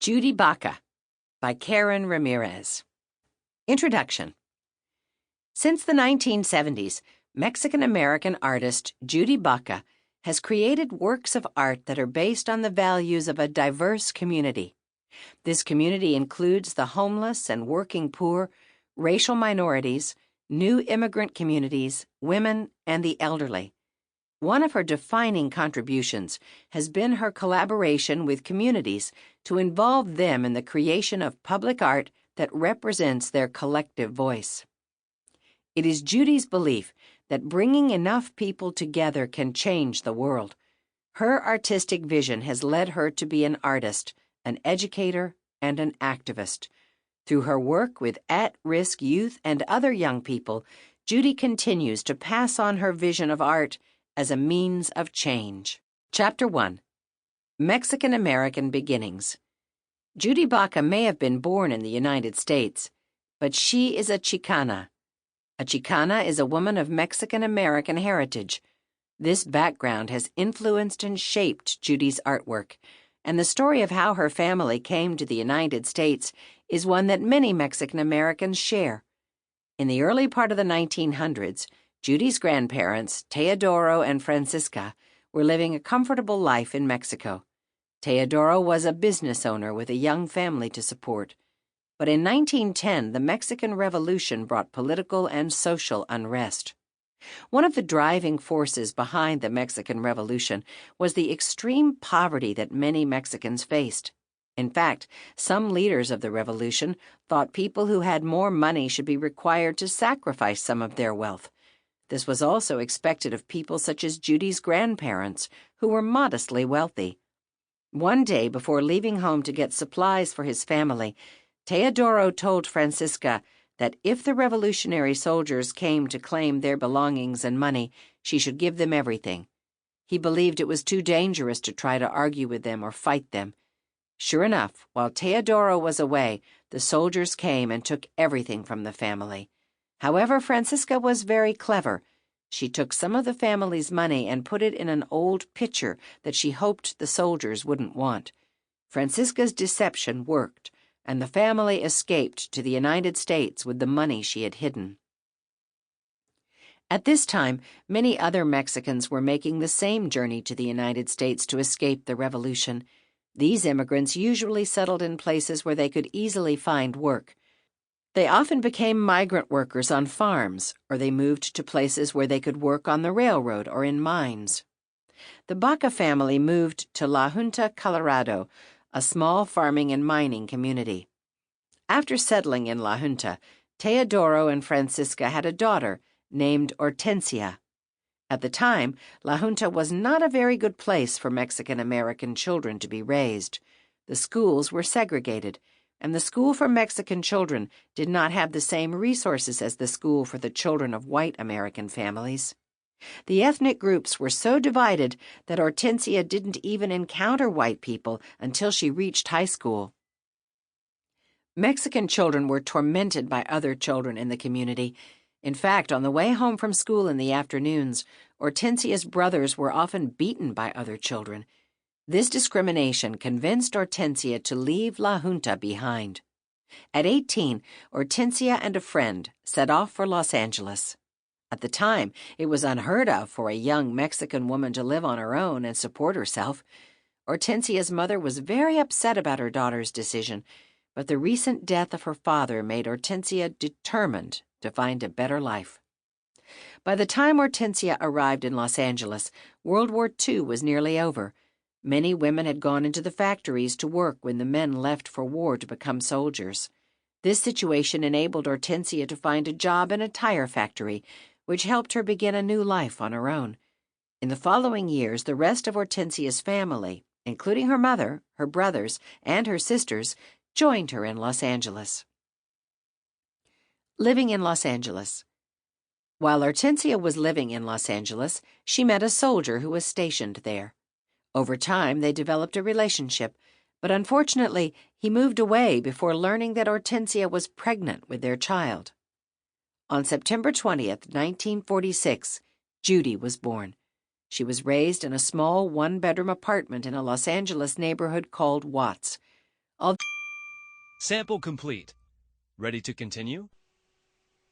Judy Baca by Karen Ramirez. Introduction. Since the 1970s, Mexican-American artist Judy Baca has created works of art that are based on the values of a diverse community. This community includes the homeless and working poor, racial minorities, new immigrant communities, women, and the elderly. One of her defining contributions has been her collaboration with communities to involve them in the creation of public art that represents their collective voice. It is Judy's belief that bringing enough people together can change the world. Her artistic vision has led her to be an artist, an educator, and an activist. Through her work with at-risk youth and other young people, Judy continues to pass on her vision of art as a means of change. Chapter 1. Mexican-American Beginnings. Judy Baca may have been born in the United States, but she is a Chicana. A Chicana is a woman of Mexican-American heritage. This background has influenced and shaped Judy's artwork, and the story of how her family came to the United States is one that many Mexican-Americans share. In the early part of the 1900s, Judy's grandparents, Teodoro and Francisca, were living a comfortable life in Mexico. Teodoro was a business owner with a young family to support. But in 1910, the Mexican Revolution brought political and social unrest. One of the driving forces behind the Mexican Revolution was the extreme poverty that many Mexicans faced. In fact, some leaders of the revolution thought people who had more money should be required to sacrifice some of their wealth. This was also expected of people such as Judy's grandparents, who were modestly wealthy. One day, before leaving home to get supplies for his family, Teodoro told Francisca that if the revolutionary soldiers came to claim their belongings and money, she should give them everything. He believed it was too dangerous to try to argue with them or fight them. Sure enough, while Teodoro was away, the soldiers came and took everything from the family. However, Francisca was very clever. She took some of the family's money and put it in an old pitcher that she hoped the soldiers wouldn't want. Francisca's deception worked, and the family escaped to the United States with the money she had hidden. At this time, many other Mexicans were making the same journey to the United States to escape the revolution. These immigrants usually settled in places where they could easily find work. They often became migrant workers on farms, or they moved to places where they could work on the railroad or in mines. The Baca family moved to La Junta, Colorado, a small farming and mining community. After settling in La Junta, Teodoro and Francisca had a daughter named Hortensia. At the time, La Junta was not a very good place for Mexican-American children to be raised. The schools were segregated, and the school for Mexican children did not have the same resources as the school for the children of white American families. The ethnic groups were so divided that Hortensia didn't even encounter white people until she reached high school. Mexican children were tormented by other children in the community. In fact, on the way home from school in the afternoons, Hortensia's brothers were often beaten by other children. This discrimination convinced Hortensia to leave La Junta behind. At 18, Hortensia and a friend set off for Los Angeles. At the time, it was unheard of for a young Mexican woman to live on her own and support herself. Hortensia's mother was very upset about her daughter's decision, but the recent death of her father made Hortensia determined to find a better life. By the time Hortensia arrived in Los Angeles, World War II was nearly over. Many women had gone into the factories to work when the men left for war to become soldiers. This situation enabled Hortensia to find a job in a tire factory, which helped her begin a new life on her own. In the following years, the rest of Hortensia's family, including her mother, her brothers, and her sisters, joined her in Los Angeles. Living in Los Angeles. While Hortensia was living in Los Angeles, she met a soldier who was stationed there. Over time, they developed a relationship, but unfortunately, he moved away before learning that Hortensia was pregnant with their child. On September 20th, 1946, Judy was born. She was raised in a small one-bedroom apartment in a Los Angeles neighborhood called Watts. Al- Sample complete. Ready to continue?